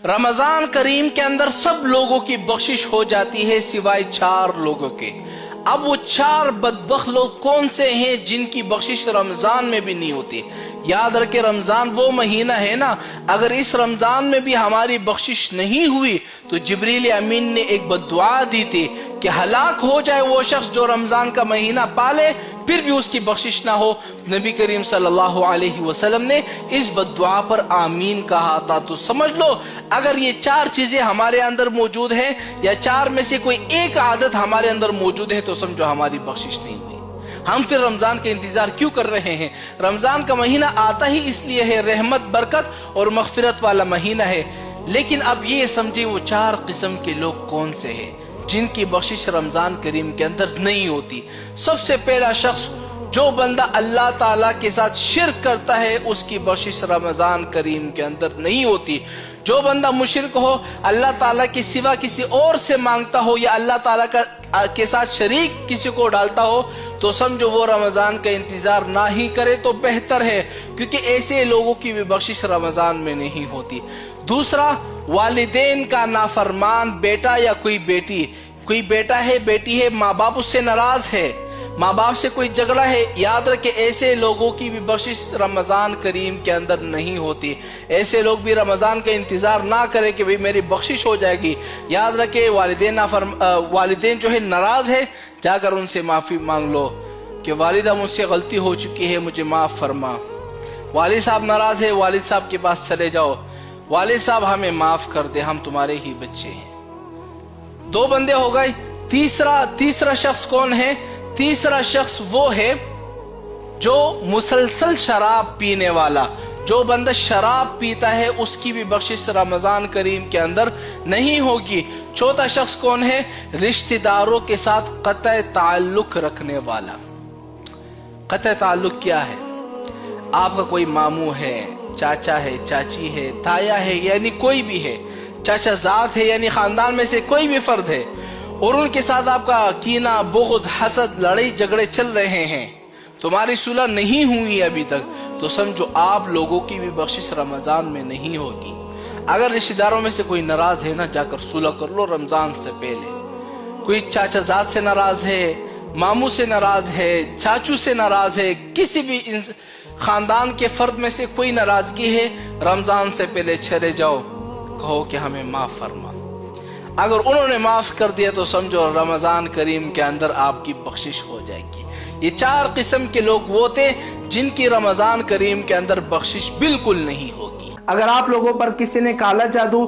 रमजान करीम के अंदर सब लोगों की बख्शिश हो जाती है सिवाय 4 लोगों के। अब वो 4 बदबख्त लोग कौन से हैं जिनकी बख्शिश रमजान में भी नहीं होती? याद रखे, रमजान वो महीना है ना, अगर इस रमजान में भी हमारी बख्शिश नहीं हुई तो जिब्रील अमीन ने एक बद्दुआ दी थी कि हलाक हो जाए वो शख्स जो रमजान का महीना पाले फिर भी उसकी बख्शिश ना हो। नबी करीम सल्लल्लाहु अलैहि वसल्लम ने इस बद्दुआ पर आमीन कहा था। तो समझ लो, अगर ये 4 चीजें हमारे अंदर मौजूद हैं या 4 में से कोई एक आदत हमारे अंदर मौजूद है तो समझो हमारी बख्शिश नहीं हुई। हम फिर रमजान का इंतजार क्यों कर रहे हैं? रमजान का महीना आता ही इसलिए है, रहमत, बरकत और मगफिरत वाला महीना है। लेकिन अब ये समझे वो 4 किस्म के लोग कौन से हैं जिनकी बख्शिश रमजान करीम के अंदर नहीं होती। सबसे पहला शख्स, जो बंदा अल्लाह ताला के साथ शिर्क करता है उसकी बख्शिश रमजान करीम के अंदर नहीं होती। जो बंदा मुशरिक हो, अल्लाह ताला के सिवा किसी और से मांगता हो या अल्लाह ताला के साथ शरीक किसी को डालता हो तो समझो वो रमजान का इंतजार ना ही करे तो बेहतर है, क्योंकि ऐसे लोगों की भी बख्शिश रमजान में नहीं होती। दूसरा, वालिदैन का नाफरमान बेटा या कोई बेटी, कोई बेटा है, बेटी है, माँ बाप उससे नाराज है, माँ बाप से कोई झगड़ा है, याद रखे ऐसे लोगों की भी बख्शिश रमजान करीम के अंदर नहीं होती। ऐसे लोग भी रमजान का इंतजार ना करें कि भाई मेरी बख्शिश हो जाएगी। याद रखे वालिदैन जो है नाराज है, जाकर उनसे माफी मांग लो कि वालिदा मुझसे गलती हो चुकी है, मुझे माफ फरमा। वालिद साहब नाराज है, वालिद साहब के पास चले जाओ, वालिद साहब हमें माफ कर दे, हम तुम्हारे ही बच्चे हैं। 2 बंदे हो गए। तीसरा शख्स कौन है? तीसरा शख्स वो है जो मुसलसल शराब पीने वाला। जो बंदा शराब पीता है उसकी भी बख्शिश रमजान करीम के अंदर नहीं होगी। चौथा शख्स कौन है? रिश्तेदारों के साथ क़त्अ ताल्लुक रखने वाला। क़त्अ ताल्लुक क्या है? आपका कोई मामू है, चाचा है, चाची है, ताया है, यानी कोई भी है, चाचा जात है, यानी खानदान में से कोई भी फर्द है और उनके साथ आपका कीना, बुग़्ज़, हसद, लड़ाई झगड़े चल रहे हैं, तुम्हारी सुलह नहीं हुई अभी तक, तो समझो आप लोगों की भी बख्शिश रमजान में नहीं होगी। अगर रिश्तेदारों में से कोई नाराज है ना, जाकर सुलह कर लो रमजान से पहले। कोई चाचा जात से नाराज है, मामू से नाराज है, चाचू से नाराज है, किसी भी खानदान के फर्द में से कोई नाराजगी है, रमजान से पहले चले जाओ, कहो कि हमें माफ फरमा। अगर उन्होंने माफ कर दिया तो समझो रमजान करीम के अंदर आपकी बख्शिश हो जाएगी। ये 4 किस्म के लोग वो थे जिनकी रमजान करीम के अंदर बख्शिश बिल्कुल नहीं होगी। अगर आप लोगों पर किसी ने काला जादू